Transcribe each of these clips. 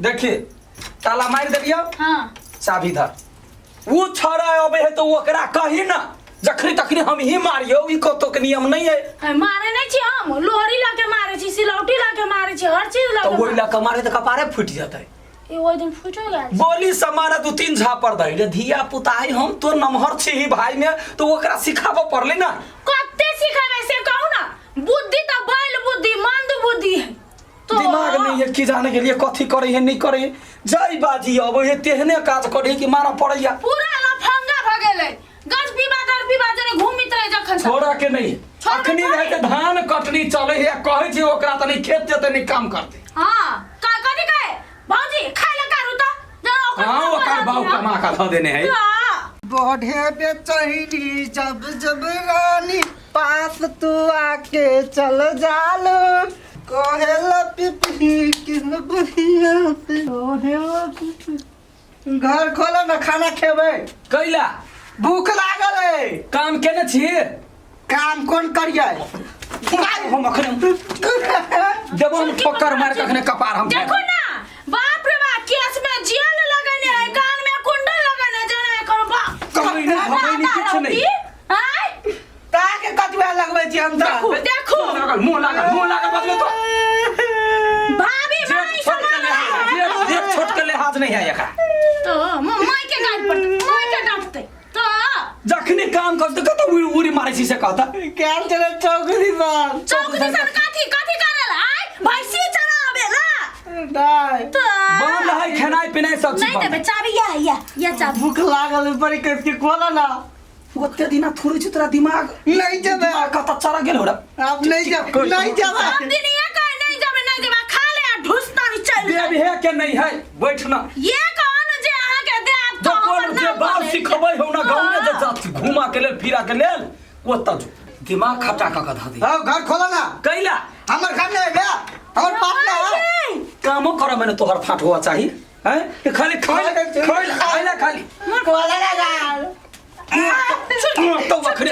देखिए ताला मार दियो। हां चाबी धर। वो छोरा अबे है तो ओकरा कही ना जखनी तखनी हम ही मारियो ई को के नियम नहीं है। मारे नहीं छी हम लोहरी लाके मारे छी सिलौटी लाके मारे छी हर चीज लाके। तो वही लाके मारे तो कपारे फूट जाता है। ए ओइ दिन फुटो गया बोली समाना दो तीन झापर दई रे धिया पुताई हम तो नमहर छी ही भाई में तो ओकरा सिखाबो पड़ले ना। कत्ते सिखाबे से कहू ना बुद्धि त बैल बुद्धि मंद बुद्धि है तो दिमाग नहीं है कि जाने के लिए कथी करे है नहीं करे जय बाजी अब ये तेहने काज करे कि मारा पड़ैया पूरा लफंगा भ गेलै गज पीबा जरे घूमित रहे जखन छोड़ा के नहीं अखनी रहे के धान कटनी चले है कहे छी ओकरा त नहीं खेत जेते नहीं काम करते। हां का कथी कहे भौजी खाए ला करू त जरा ओकर हां ओकर बाऊ कमा का ध देने है। बढ़े बेचैनी जब जब रानी पास तू आके चल जालो कहेला पिपी के बढ़िया पे कहेला पिपी घर खोलो ना खाना खेबे कैला भूख लागल है काम केने छी काम कौन करिए हम अखने देबो हम पकड़ मार के अखने कपार हम देखो ना बाप रे बाप केस में जेल लगाने है कान में कुंडल लगाने जाना करो बा कहीं ना भगैनी कुछ नहीं हाय ताके कतवा लगबै छी हम त देखो मुंह लागल बदले तो भाभी भाई एक छोट के लिहाज नहीं है एकरा तो माई के गाल पर माई के डांटते तो जखनी काम करते कत उड़ी मारे छी से कहता क्या चले चौकरी पर चौकरी सर काठी करेला आय भैंसी चरावे ना दाई तो बंद है खाना पीना सब चीज नहीं देबे चाबी या चाबी भूख लागल बड़ी करके खोला ना ओते दिना थोड़ी छी तोरा दिमाग नहीं जबे कत चरा गेल होड़ा अब नहीं जब नहीं जबे हम दिन ये कहे नहीं देबे खा ले आ ढुसता नहीं चल देव है के नहीं है बैठ ना ये कौन जे अहाँ के दे आप जो कोन जे बात सिखबै हो ना गांव में जे जात घुमा के लेल फिरा के लेल ओत जो दिमाग खटा का धा दे आओ घर खोला ना कैला हमर घर में बे हमर पास ना कामो कर मैंने तोहर फाट हुआ चाहिए हैं खाली खाइला खाली खोला ना घर तो वखरे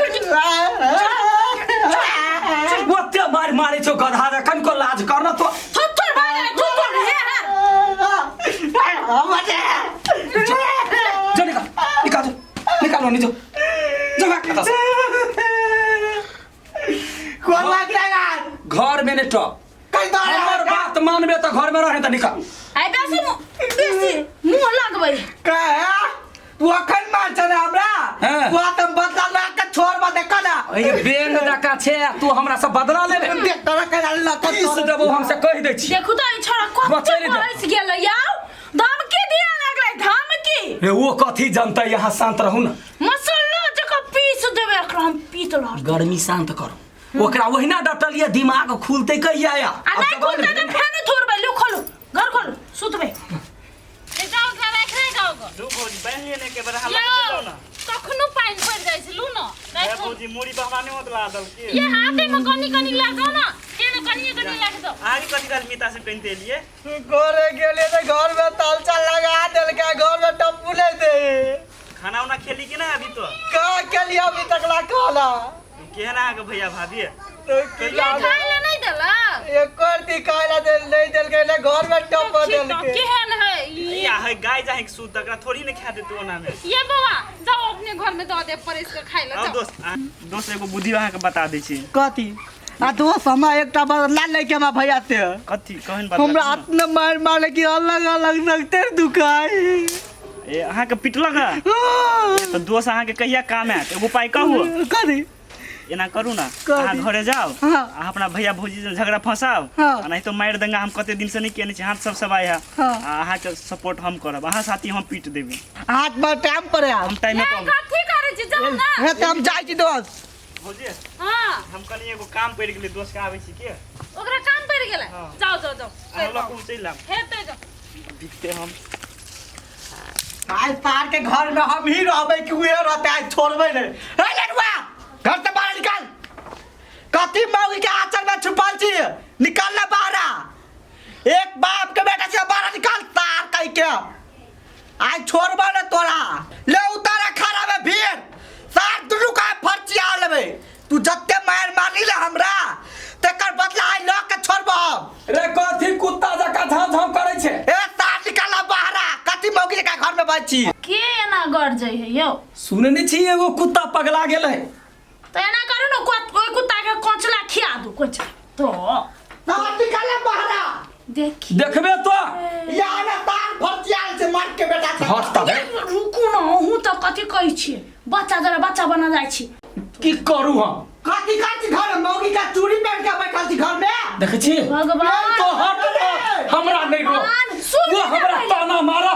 ओते मारे छो गधा रखन को लाज करना तो थुथुर भाई थुथुर है जो निकालो नीचे जमा खाता खोला ना घर में ने तो कई बार हमर बात मानबे तो घर में रहे त निकाल आई बेसी मुंह लगबै का तू अखन मार चले हमरा तू तुम बदला ला के छोड़ बा देखा ना ए बेंग डका छे तू हमरा से बदला लेबे देख तोरा के ला के इस देबो हमसे कह दे छी देखू तो ई छोरा बचैले दे। फंस गेल याओ धमकी दिया लगलै धमकी रे वो कथी जानता यहाँ शांत रहू ना मसल्ला जका पीस देबे एकरा हम पीत रह गर्मी शांत करो ओकरा ओहिना डटलिए दिमाग खुलते कहिया या आ नहीं खुलते तो फेन थोड़बे लो खोलो घर खोलो सुतबे जाओ घर रख रे जाओ दू भौजी बहन लेने के बड़ा हल्ला कर दो ना कखनो पानी पड़ जाय छै लू न ए भौजी मुड़ी बहवाने मत ला दल के ये हाथे में कनी लगाओ ना केने कनी लगा दो आगे कथी काल मीता से पहनते लिए घरे गेले तो घर में तालचा लगा देल के घर में टप्पू ले दे खाना उना खेली कि ना अभी तो का के लिए अभी तक ला खाला केहना के भैया भाभी ये खाए ले नहीं देला एक और दिखाला दे नहीं देल के ले घर में टप्पू देल के केहन है या है गाय जाहे के सूत तकरा थोड़ी ने खा दे तू ओना में ये बाबा जाओ अपने घर में दो दे परेश के खाए ले अब जाओ दोस्त एगो बुद्धि वहां के बता दै छी कथी आ दोस्त हमरा एकटा बदला ले के हमरा भैया से कथी कहन बता हमरा अपने मार मार के अलग अलग लगते दुखाई ए अहाँ के पिटलक है तो दोस्त अहाँ के कहिया काम है एगो उपाय कहू कथी एना करू ना कथी? अहाँ घरे जाओ हाँ। अहाँ अपना भैया भौजी से झगड़ा फंसाओ हाँ। नहीं तो मार देंगे हम कते दिन से नहीं केने छी हाथ सब सबाई है हाँ। अहाँ के सपोर्ट हम करब अहाँ साथी हम पीट देबे हाथ में टाइम पर हम टाइम में ये कम कथी करे छी जाओ ना है तो हम जाई छी दोस्त भौजी हां हम कनी एगो काम पड़ गेलै दोस्त के आबै छी के ओकरा काम पड़ गेलै हाँ। जाओ हम लोग पहुंचैला हेतै जाओ दिखते हम आज पार के घर में हम ही रहबे कि उहे रहते आज छोड़बे नहीं ए लड़वा घर से बाहर निकाल कथी मौगी के आंचल में छुपल छी निकालना बाहर एक बाप के बेटा से बाहर निकाल तार कह के आज छोड़बे ना तोरा ले उतारा खड़ा में भीड़ सार दुनु का फर्चिया लेबे तू जत्ते मार मारली ले हमरा तेकर बदला आई ल के छोड़बो रे कथी कुत्ता जका झाम झाम करे छे ए सार कहै छी के एना गड़ जाइ है यौ सुनने छी एगो कुत्ता पगला गेल है। तो एना करू ना कोई कुत्ता के कोचला खिया दू कोच तो तार निकाले बहरा देखी देखबे तो यहाँ ना तार फटियाल से मार के बेटा से हटता है। रुकू ना हूँ तो कथी कहै छी बच्चा जरा बच्चा बना जाइ छी की करू हम कथी करती घर में मौगी का चूड़ी पहन के बैठल छी घर में देखे छी भगवान तो हट हमरा नहीं रो भगवान, सुन वो ना हमरा पहले। ताना मारा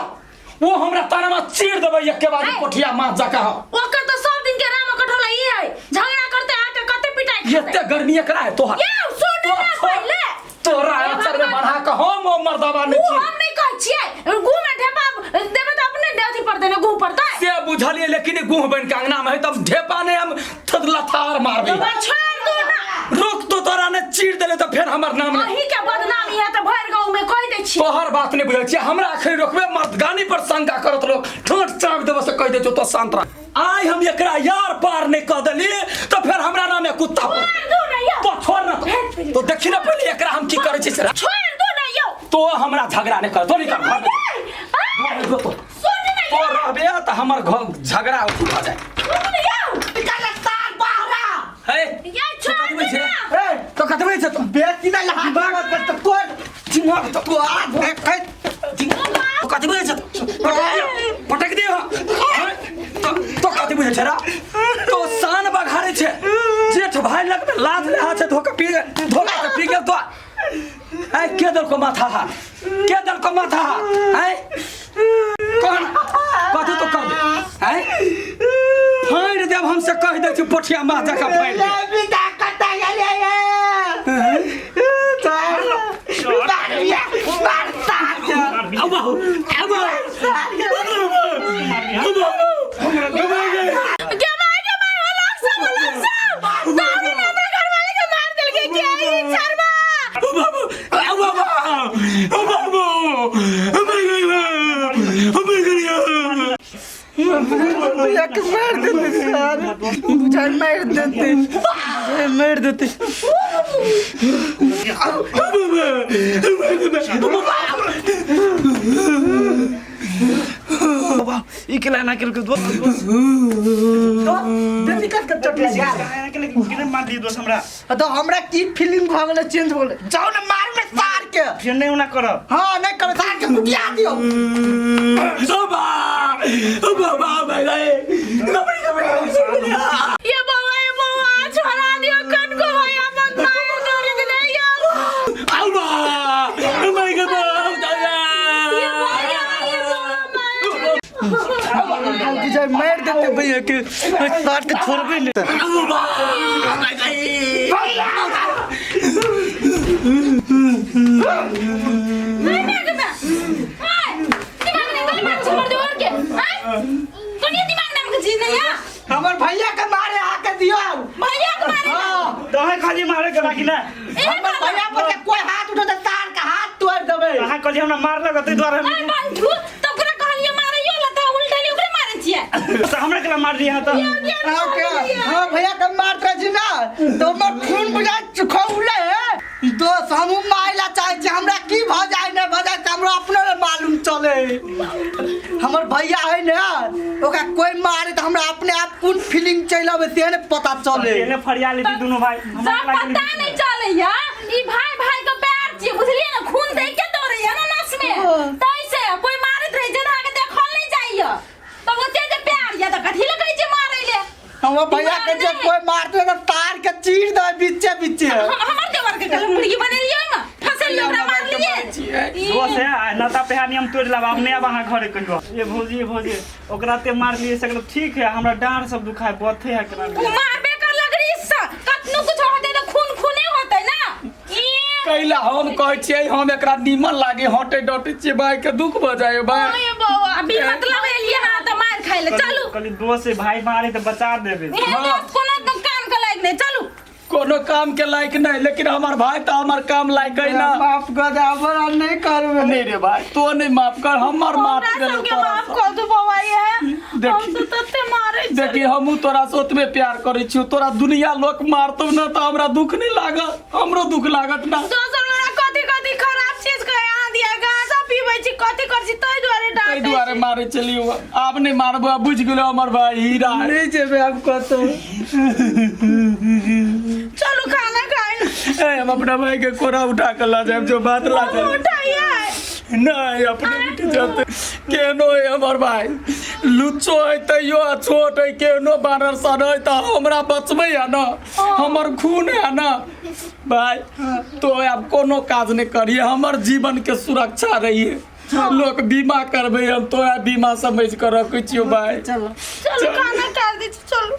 वो हमरा ताना में चीर देबे एक के बाद कोठिया मार जाका ओकर तो सब दिन के राम कठोला ई है झगड़ा करते आके कते पिटाई ये ते गर्मी एकरा है तोहर ये सुन ना पहले तोरा अचर में बढ़ा के हम ओ मर्दावा नहीं वो छी हम नहीं कहै छियै गु में ढेपा देबे तो अपने अथी पर देने गु पड़ता है से बुझलिए लेकिन गुह बन के अंगना में है तब ढेपा ने हम थदलथार मारबे छोड़ दो ना रुक तो तोरा ने चीर देले तो फिर हमर नाम नहीं अही के बदनामी है तो भर गांव में कह दे छी तोहर बात नहीं बुझै छी हमरा आखिर रोकबे मर्दगानी पर शंका करत लोग ठोट चाप देबे से कह दे तो शांत रह आइ हम एकरा यार पार नहीं कह देली तो फिर हमरा नाम है कुत्ता छोड़ दो ना यो तो छोड़ ना तो देखी ना पहले एकरा हम की करे छी से छोड़ दो ना यो तो हमरा झगड़ा नहीं कर तो नहीं कर घर में तो सुन ना तो यो रहबे त हमर घर झगड़ा हो जाए सुन ना यो निकाले तार बहरा है ये छोड़ दो ना ए तो कतबे छ तो बेटी ना यहाँ बात कर तो तोड़ दिमाग तो तू आ देख तो कतबे छ पटक दे तो कतबे छ रा तो शान बघारे छ जेठ भाई लग में लात ले हाथ धोका पी गेल तो है के दल को माथा हा के दल को माथा हा है कौन कथी तो कर दे है फाड़ देब हमसे कह दे छी पोठिया मां जका फाड़ दे बेटा कटा गेले अब अब भैया के मार देते सारे बुझाई मार देते ई केला ना केल के दो बेटी कट चटले यार ना केल के मार दी दोस हमरा तो हमरा की फीलिंग भ गेले चेंज हो गेले जाओ ना मार में सार के फिर नहीं उना कर हां नहीं कर सार के कुटिया दियो बाबा भाई ये बाबा छोड़ा दियो कन को भैया मत मार दो रे नहीं यो आवा मैं के ये भैया बुझाई मार देते भैया के सार के छोड़बे नहीं हमर भैया के मारे आके दियो हां तो है खाली मारे के बाकी ना हमर भैया पर के कोई हाथ उठो त तार का हाथ तोड़ देबे कहां कहली हमरा मार लगा ते द्वारा तो हमरा केला मार दिया तो हां भैया के मारते छी ना तो हमर खून बुझा चुखौले है तो हमहु माइला चाहे छी हमरा की भ जाय ने भ जाय त हमरा अपने मालूम चले हमर भैया है ना ओका कोई मारे त हमरा अपने आप कौन फीलिंग चलबे ते ने पता चले एने फरिया ले दोनों भाई पता नहीं चले या ई भाई भाई का प्यार छी बुझलिए ना खून देख के दौड़े है ना नस में तैसे कोई मारत रहे जना के देखल नहीं जाइए तो वो तेज प्यार या त कथि लगै छै मारै ले हमर भैया के जे कोई मारते त तार के चीर दे बीचे बीचे हमर देवर के कल मुर्गी बनेलिए ना फसल लोकरा मार लिए दोस है नता पे हम तोड़ लाब अपने अब अहाँ घरे कहियो ये भौजी ओकरा ते मार लिए सकल ठीक है हमरा डांड सब दुखाए बथे है करा मारबे कर लगरी स कतनो कुछ होते तो खून खूने होते ना कैला हम कहै छियै हम एकरा नीमन लागे हटे डटे छियै भाई के दुख भ जाए भाई ओए बाबा अभी मतलब एलिए हां त मार खाइ ले चलू कली दोस से भाई मारे तो बचा देबे कोनो काम के लायक नहीं चलू कोनो काम के लायक नहीं लेकिन हमार भाई तो हमार काम लायक है ना माफ कर दे अब नहीं करबे नहीं रे भाई तो नहीं माफ कर हमार माफ कर सबके माफ कर दो बाबा ये हम तो तते मारे देखी हमू तोरा से ओतबे प्यार करे छी तोरा दुनिया लोक मारतो ना तो हमरा दुख नहीं लागत हमरो दुख लागत ना दोसर वाला कथि कथि खराब चीज के यहाँ दिया गांजा पीबै छी कथि कर छी तै द्वारे डांट दुआरे मारे चलियो आप नहीं मारबो बुझ गेलो हमर भाई हीरा नहीं जेबे आप कतो चलो खाना खाए ए हम अपना भाई के कोरा उठा के ला जाए जो बात ला जाए उठाइए नहीं अपने बेटी जाते केनो है हमर भाई लुच्चो है तैयो छोट है केनो बानर सन है त हमरा बचबै है ना हमर खून है ना भाई तो अब कोनो काज नहीं करिए हमर जीवन के सुरक्षा रहिए लोग बीमा करबे हम तो बीमा समझ कर रखै छियो भाई चलो खाना खा दीजिए चलो